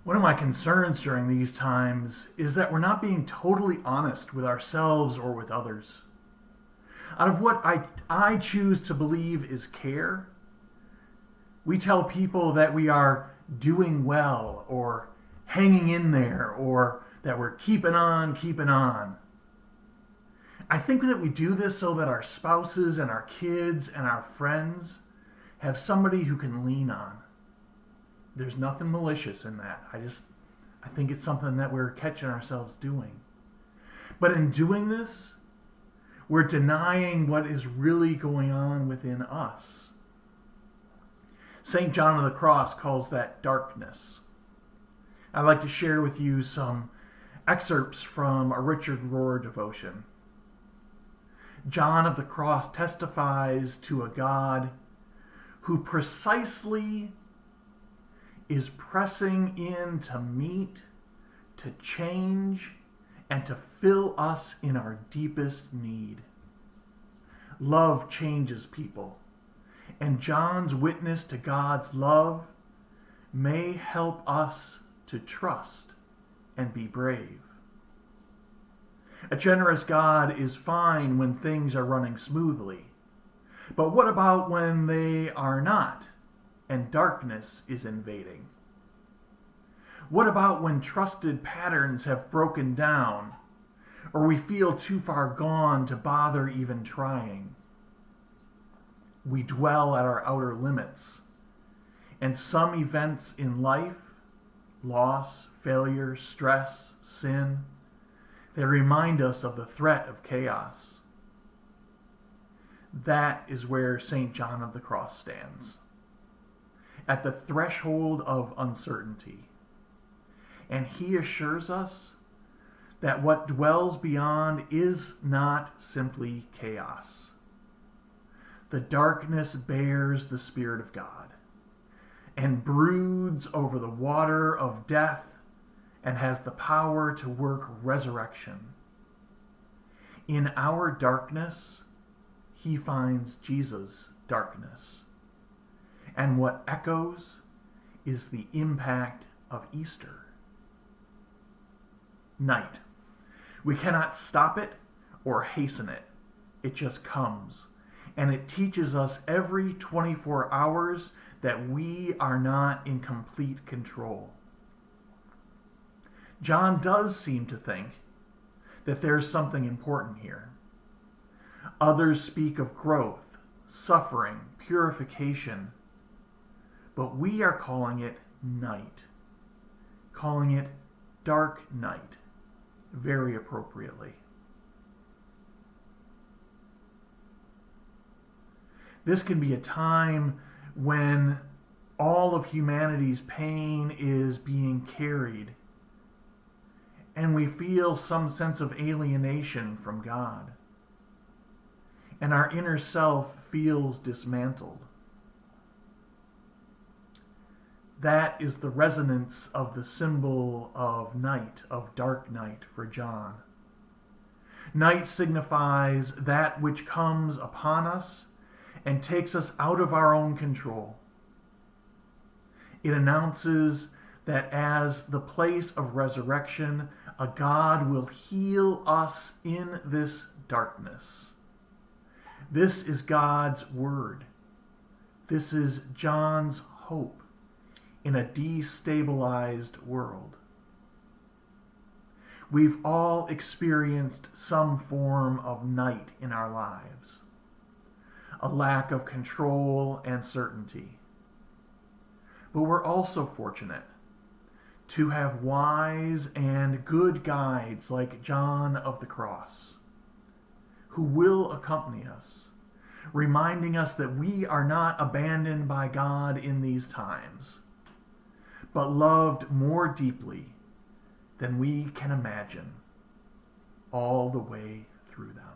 One of my concerns during these times is that we're not being totally honest with ourselves or with others. Out of what I choose to believe is care, we tell people that we are doing well or hanging in there or that we're keeping on, keeping on. I think that we do this so that our spouses and our kids and our friends have somebody who can lean on. There's nothing malicious in that. I think it's something that we're catching ourselves doing. But in doing this, we're denying what is really going on within us. St. John of the Cross calls that darkness. I'd like to share with you some excerpts from a Richard Rohr devotion. John of the Cross testifies to a God who precisely is pressing in to meet, to change, and to fill us in our deepest need. Love changes people, and John's witness to God's love may help us to trust and be brave. A generous God is fine when things are running smoothly, but what about when they are not and darkness is invading? What about when trusted patterns have broken down, or we feel too far gone to bother even trying? We dwell at our outer limits, and some events in life, loss, failure, stress, sin, they remind us of the threat of chaos. That is where St. John of the Cross stands, at the threshold of uncertainty. And he assures us that what dwells beyond is not simply chaos. The darkness bears the Spirit of God and broods over the water of death and has the power to work resurrection. In our darkness, he finds Jesus' darkness. And what echoes is the impact of Easter. Night. We cannot stop it or hasten it. It just comes. And it teaches us every 24 hours that we are not in complete control. John does seem to think that there's something important here. Others speak of growth, suffering, purification, but we are calling it night, calling it dark night, very appropriately. This can be a time when all of humanity's pain is being carried, and we feel some sense of alienation from God, and our inner self feels dismantled. That is the resonance of the symbol of night, of dark night for John. Night signifies that which comes upon us and takes us out of our own control. It announces that as the place of resurrection, a God will heal us in this darkness. This is God's word. This is John's hope in a destabilized world. We've all experienced some form of night in our lives, a lack of control and certainty. But we're also fortunate to have wise and good guides like John of the Cross, who will accompany us, reminding us that we are not abandoned by God in these times, but loved more deeply than we can imagine all the way through them.